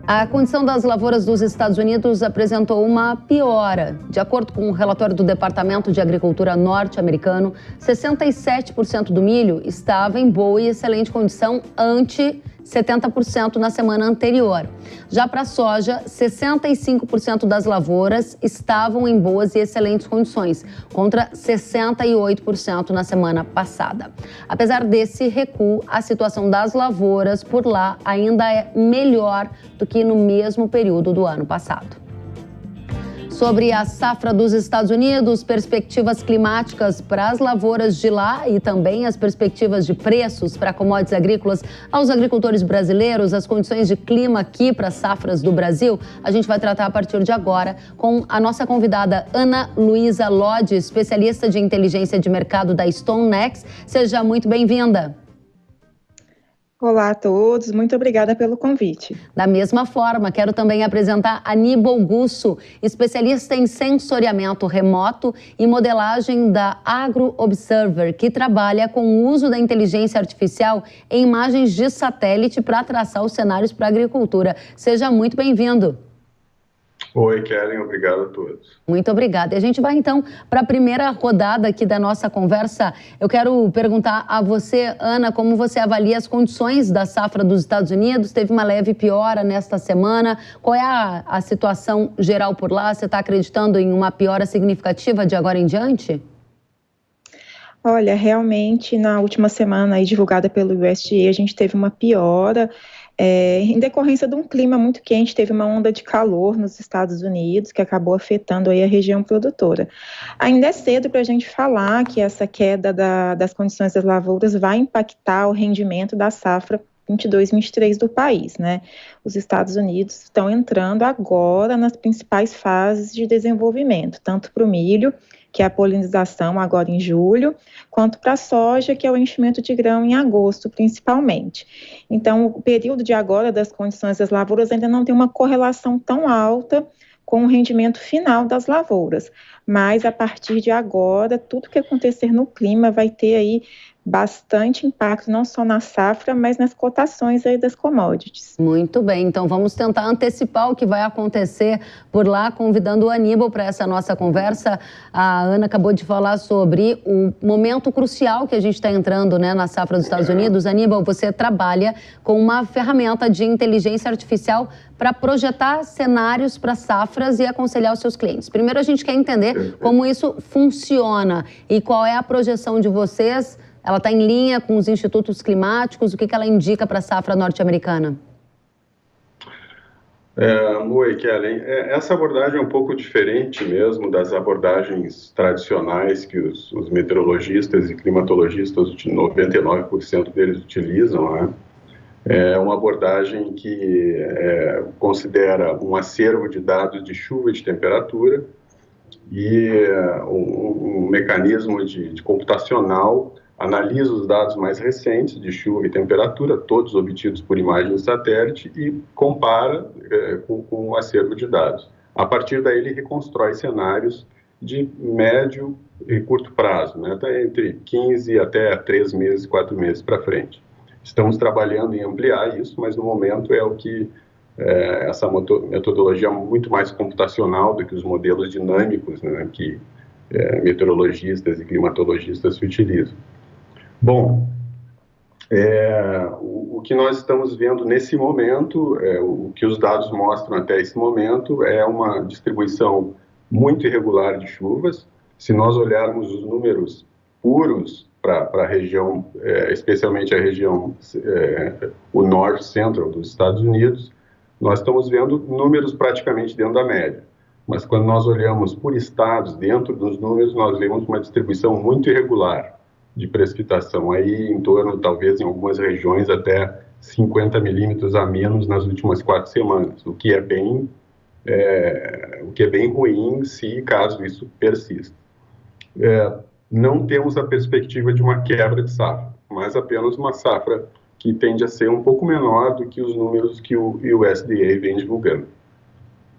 A condição das lavouras dos Estados Unidos apresentou uma piora. De acordo com o relatório do Departamento de Agricultura norte-americano, 67% do milho estava em boa e excelente condição ante 70% na semana anterior. Já para a soja, 65% das lavouras estavam em boas e excelentes condições, contra 68% na semana passada. Apesar desse recuo, a situação das lavouras por lá ainda é melhor do que no mesmo período do ano passado. Sobre a safra dos Estados Unidos, perspectivas climáticas para as lavouras de lá e também as perspectivas de preços para commodities agrícolas aos agricultores brasileiros, as condições de clima aqui para as safras do Brasil, a gente vai tratar a partir de agora com a nossa convidada Ana Luísa Lodge, especialista de inteligência de mercado da StoneX. Seja muito bem-vinda. Olá a todos, muito obrigada pelo convite. Da mesma forma, quero também apresentar Aníbal Gusso, especialista em sensoriamento remoto e modelagem da Agro Observer, que trabalha com o uso da inteligência artificial em imagens de satélite para traçar os cenários para a agricultura. Seja muito bem-vindo. Oi, Kellen, obrigado a todos. Muito obrigada. E a gente vai, então, para a primeira rodada aqui da nossa conversa. Eu quero perguntar a você, Ana, como você avalia as condições da safra dos Estados Unidos? Teve uma leve piora nesta semana. Qual é a situação geral por lá? Você está acreditando em uma piora significativa de agora em diante? Olha, realmente, na última semana aí, divulgada pelo USDA, a gente teve uma piora. Em decorrência de um clima muito quente, teve uma onda de calor nos Estados Unidos que acabou afetando aí a região produtora. Ainda é cedo para a gente falar que essa queda das condições das lavouras vai impactar o rendimento da safra 22-23 do país, né? Os Estados Unidos estão entrando agora nas principais fases de desenvolvimento, tanto para o milho, que é a polinização agora em julho, quanto para a soja, que é o enchimento de grão em agosto, principalmente. Então, o período de agora das condições das lavouras ainda não tem uma correlação tão alta com o rendimento final das lavouras, mas a partir de agora, tudo que acontecer no clima vai ter aí bastante impacto, não só na safra, mas nas cotações aí das commodities. Muito bem, então vamos tentar antecipar o que vai acontecer por lá, convidando o Aníbal para essa nossa conversa. A Ana acabou de falar sobre o momento crucial que a gente está entrando, né, na safra dos Estados Unidos. Aníbal, você trabalha com uma ferramenta de inteligência artificial para projetar cenários para safras e aconselhar os seus clientes. Primeiro, a gente quer entender como isso funciona e qual é a projeção de vocês. Ela está em linha com os institutos climáticos? O que ela indica para a safra norte-americana? Oi, Kellen. Essa abordagem é um pouco diferente mesmo das abordagens tradicionais que os meteorologistas e climatologistas, 99% deles utilizam, né? É uma abordagem que considera um acervo de dados de chuva e de temperatura e um mecanismo de computacional analisa os dados mais recentes de chuva e temperatura, todos obtidos por imagem de satélite, e compara com o acervo de dados. A partir daí, ele reconstrói cenários de médio e curto prazo, né? Tá entre 15 até 3 meses, 4 meses para frente. Estamos trabalhando em ampliar isso, mas no momento é o que essa metodologia é muito mais computacional do que os modelos dinâmicos, né, que meteorologistas e climatologistas utilizam. Bom, o que nós estamos vendo nesse momento, o que os dados mostram até esse momento, é uma distribuição muito irregular de chuvas. Se nós olharmos os números puros para a região, especialmente a região, o North Central dos Estados Unidos, nós estamos vendo números praticamente dentro da média. Mas quando nós olhamos por estados, dentro dos números, nós vemos uma distribuição muito irregular de precipitação, aí em torno, talvez em algumas regiões, até 50 milímetros a menos nas últimas 4 semanas, o que é bem ruim se caso isso persista. Não temos a perspectiva de uma quebra de safra, mas apenas uma safra que tende a ser um pouco menor do que os números que o USDA vem divulgando.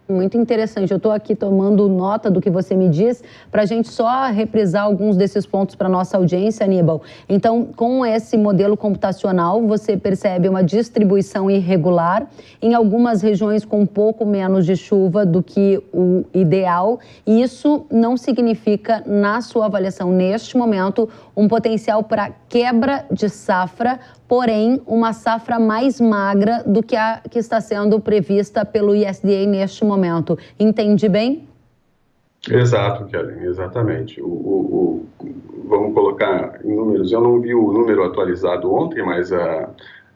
Muito interessante. Eu estou aqui tomando nota do que você me diz para a gente só reprisar alguns desses pontos para a nossa audiência, Aníbal. Então, com esse modelo computacional, você percebe uma distribuição irregular em algumas regiões com um pouco menos de chuva do que o ideal. E isso não significa, na sua avaliação neste momento, um potencial para quebra de safra, porém uma safra mais magra do que a que está sendo prevista pelo USDA neste momento. Entendi bem? Exato, Kellen, exatamente. Vamos colocar em números, eu não vi o número atualizado ontem, mas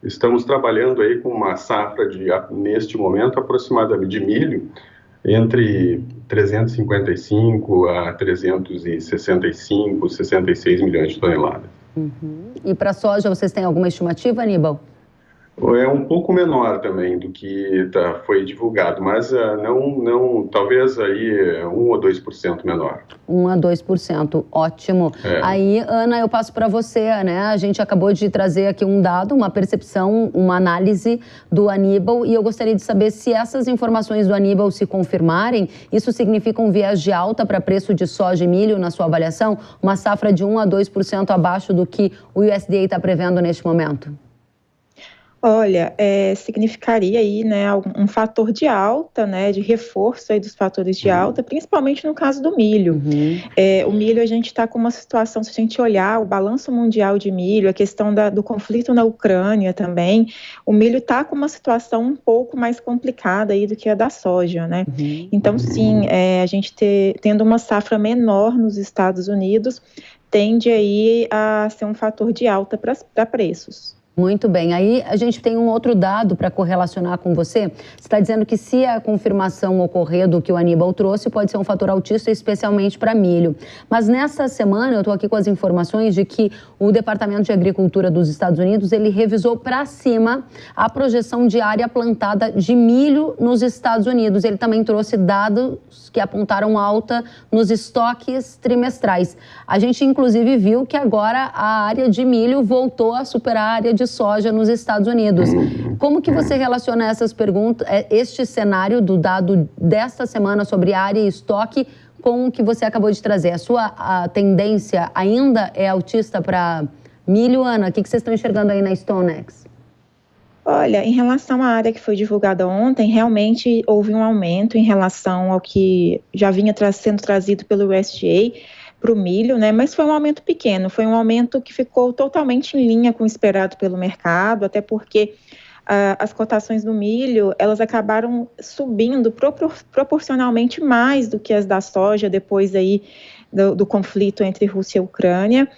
estamos trabalhando aí com uma safra neste momento, aproximadamente de milho, entre 355 a 365, 66 milhões de toneladas. E para a soja, vocês têm alguma estimativa, Aníbal? É um pouco menor também do que foi divulgado, mas não, talvez aí 1 ou 2% menor. 1 a 2%, ótimo. Aí, Ana, eu passo para você, né? A gente acabou de trazer aqui um dado, uma percepção, uma análise do Aníbal, e eu gostaria de saber se essas informações do Aníbal se confirmarem, isso significa um viés de alta para preço de soja e milho na sua avaliação? Uma safra de 1 a 2% abaixo do que o USDA está prevendo neste momento? Olha, significaria aí, né, um fator de alta, né, de reforço aí dos fatores de alta, principalmente no caso do milho. O milho, a gente está com uma situação, se a gente olhar o balanço mundial de milho, a questão do conflito na Ucrânia também, o milho está com uma situação um pouco mais complicada aí do que a da soja, né? Então, sim, a gente tendo uma safra menor nos Estados Unidos, tende aí a ser um fator de alta para preços. Muito bem. Aí a gente tem um outro dado para correlacionar com você. Você está dizendo que se a confirmação ocorrer do que o Aníbal trouxe, pode ser um fator altista, especialmente para milho. Mas nessa semana, eu estou aqui com as informações de que o Departamento de Agricultura dos Estados Unidos, ele revisou para cima a projeção de área plantada de milho nos Estados Unidos. Ele também trouxe dados que apontaram alta nos estoques trimestrais. A gente, inclusive, viu que agora a área de milho voltou a superar a área de soja nos Estados Unidos. Como que você relaciona essas perguntas, este cenário do dado desta semana sobre área e estoque com o que você acabou de trazer? A tendência ainda é altista para milho, Ana? O que vocês estão enxergando aí na StoneX? Olha, em relação à área que foi divulgada ontem, realmente houve um aumento em relação ao que já vinha sendo trazido pelo USDA para o milho, né? Mas foi um aumento pequeno, foi um aumento que ficou totalmente em linha com o esperado pelo mercado, até porque as cotações do milho, elas acabaram subindo proporcionalmente mais do que as da soja depois aí do conflito entre Rússia e Ucrânia,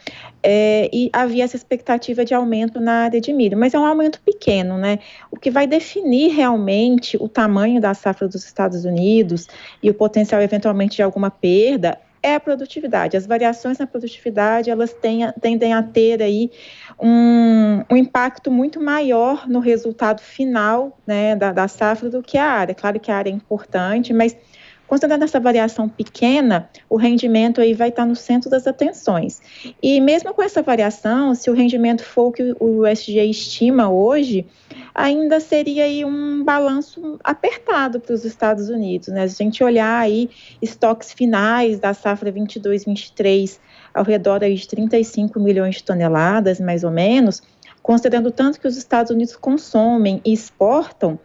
e havia essa expectativa de aumento na área de milho, mas é um aumento pequeno, né? O que vai definir realmente o tamanho da safra dos Estados Unidos e o potencial eventualmente de alguma perda é a produtividade. As variações na produtividade, elas tendem a ter aí um impacto muito maior no resultado final, né, da safra do que a área. Claro que a área é importante, mas considerando essa variação pequena, o rendimento aí vai estar no centro das atenções. E mesmo com essa variação, se o rendimento for o que o USDA estima hoje, ainda seria aí um balanço apertado para os Estados Unidos, né? Se a gente olhar aí estoques finais da safra 22-23 ao redor aí de 35 milhões de toneladas, mais ou menos, considerando tanto que os Estados Unidos consomem e exportam,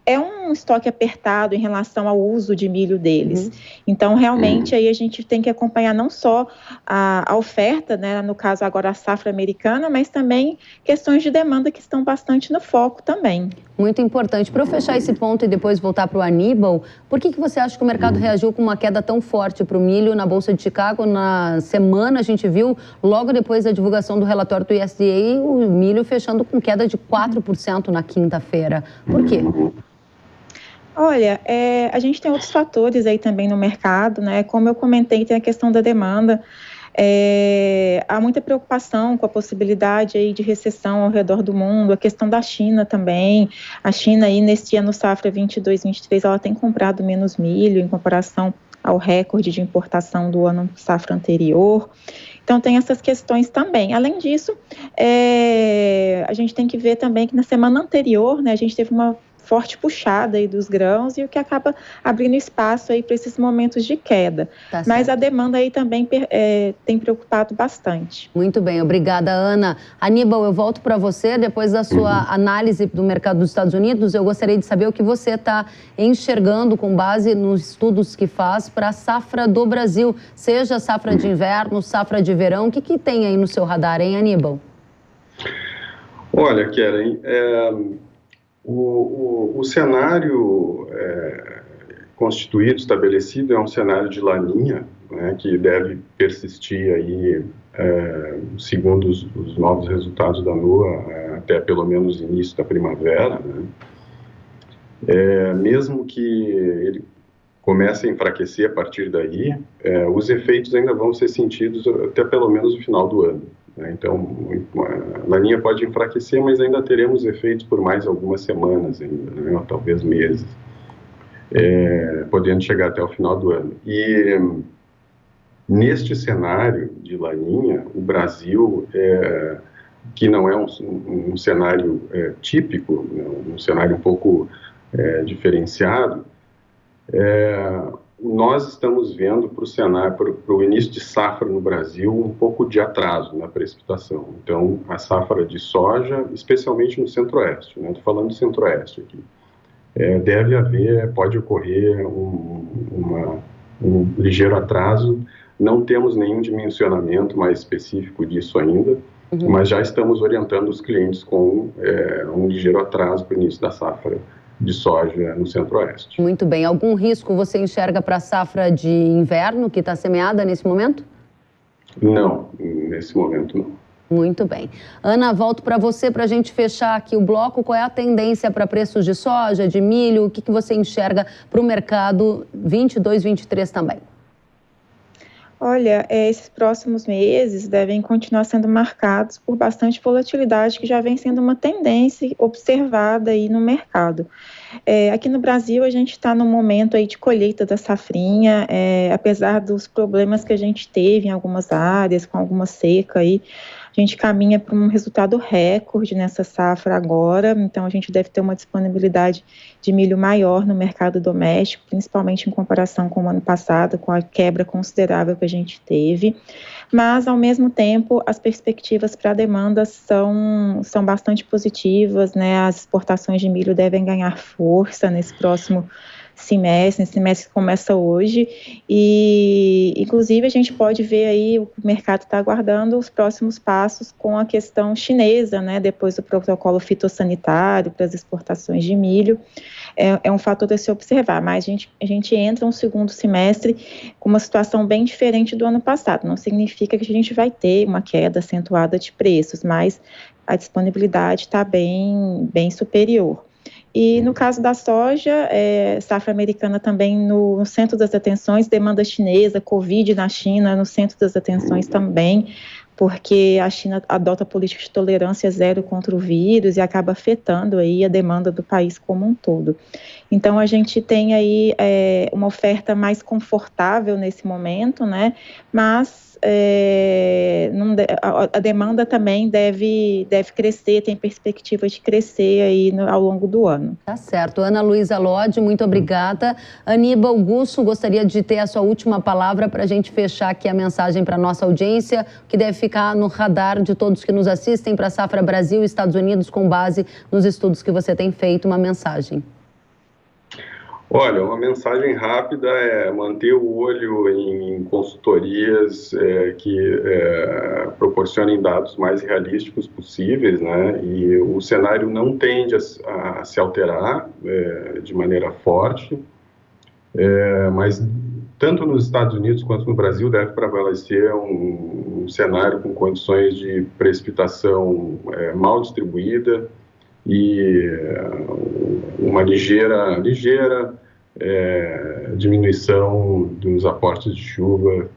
é um estoque apertado em relação ao uso de milho deles. Então, realmente, aí a gente tem que acompanhar não só a oferta, né, no caso agora a safra americana, mas também questões de demanda que estão bastante no foco também. Muito importante. Para eu fechar esse ponto e depois voltar para o Aníbal, por que você acha que o mercado reagiu com uma queda tão forte para o milho na Bolsa de Chicago? Na semana, a gente viu, logo depois da divulgação do relatório do USDA, o milho fechando com queda de 4% na quinta-feira. Por quê? Olha, a gente tem outros fatores aí também no mercado, né? Como eu comentei, tem a questão da demanda. Há muita preocupação com a possibilidade aí de recessão ao redor do mundo, a questão da China também. A China aí neste ano safra 22-23, ela tem comprado menos milho em comparação ao recorde de importação do ano safra anterior. Então tem essas questões também. Além disso, a gente tem que ver também que na semana anterior, né, a gente teve uma forte puxada aí dos grãos e o que acaba abrindo espaço aí para esses momentos de queda. Tá Mas certo. a demanda aí também tem preocupado bastante. Muito bem, obrigada, Ana. Aníbal, eu volto para você. Depois da sua análise do mercado dos Estados Unidos, eu gostaria de saber o que você está enxergando com base nos estudos que faz para a safra do Brasil, seja safra de inverno, safra de verão. O que tem aí no seu radar, hein, Aníbal? Olha, Keren, o cenário constituído, estabelecido, é um cenário de laninha, né, que deve persistir aí, segundo os novos resultados da NOAA, até pelo menos início da primavera, né? Mesmo que ele comece a enfraquecer a partir daí, os efeitos ainda vão ser sentidos até pelo menos o final do ano, né? Então, a laninha pode enfraquecer, mas ainda teremos efeitos por mais algumas semanas, ainda, né? Ou talvez meses, podendo chegar até o final do ano. E neste cenário de laninha, o Brasil, que não é um cenário típico, né? Um cenário um pouco diferenciado, nós estamos vendo para o início de safra no Brasil um pouco de atraso na precipitação. Então, a safra de soja, especialmente no Centro-Oeste, né? Estou falando do Centro-Oeste aqui, pode ocorrer um ligeiro atraso. Não temos nenhum dimensionamento mais específico disso ainda, mas já estamos orientando os clientes com um ligeiro atraso para o início da safra de soja no Centro-Oeste. Muito bem. Algum risco você enxerga para a safra de inverno que está semeada nesse momento? Não, nesse momento não. Muito bem. Ana, volto para você para a gente fechar aqui o bloco. Qual é a tendência para preços de soja, de milho? O que você enxerga para o mercado 22, 23 também? Olha, esses próximos meses devem continuar sendo marcados por bastante volatilidade, que já vem sendo uma tendência observada aí no mercado. Aqui no Brasil, a gente está no momento aí de colheita da safrinha, apesar dos problemas que a gente teve em algumas áreas, com alguma seca aí, a gente caminha para um resultado recorde nessa safra agora, então a gente deve ter uma disponibilidade de milho maior no mercado doméstico, principalmente em comparação com o ano passado, com a quebra considerável que a gente teve. Mas, ao mesmo tempo, as perspectivas para a demanda são bastante positivas, né? As exportações de milho devem ganhar força nesse próximo semestre que começa hoje, e inclusive a gente pode ver aí, o mercado está aguardando os próximos passos com a questão chinesa, né, depois do protocolo fitossanitário para as exportações de milho. É um fator a se observar, mas a gente entra um segundo semestre com uma situação bem diferente do ano passado. Não significa que a gente vai ter uma queda acentuada de preços, mas a disponibilidade está bem superior. E no caso da soja, safra americana também no centro das atenções, demanda chinesa, Covid na China no centro das atenções também, porque a China adota política de tolerância zero contra o vírus e acaba afetando aí a demanda do país como um todo. Então, a gente tem aí uma oferta mais confortável nesse momento, né? Mas a demanda também deve crescer, tem perspectiva de crescer aí ao longo do ano. Tá certo. Ana Luísa Lodge, muito obrigada. Aníbal Gusso, gostaria de ter a sua última palavra para a gente fechar aqui a mensagem para a nossa audiência, que deve ficar no radar de todos que nos assistem para a safra Brasil e Estados Unidos, com base nos estudos que você tem feito, uma mensagem. Olha, uma mensagem rápida é manter o olho em consultorias que proporcionem dados mais realísticos possíveis, né? E o cenário não tende a se alterar de maneira forte, mas tanto nos Estados Unidos quanto no Brasil deve prevalecer um cenário com condições de precipitação mal distribuída e uma ligeira diminuição dos aportes de chuva,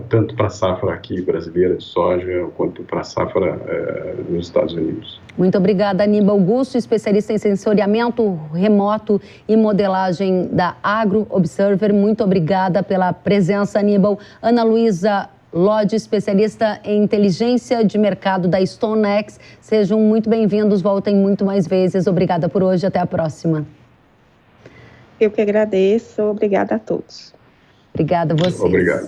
tanto para a safra aqui brasileira de soja, quanto para a safra nos Estados Unidos. Muito obrigada, Aníbal Gusso, especialista em sensoriamento remoto e modelagem da Agro Observer. Muito obrigada pela presença, Aníbal. Ana Luísa Lodge, especialista em inteligência de mercado da StoneX. Sejam muito bem-vindos, voltem muito mais vezes. Obrigada por hoje, até a próxima. Eu que agradeço, obrigada a todos. Obrigada a vocês. Obrigado.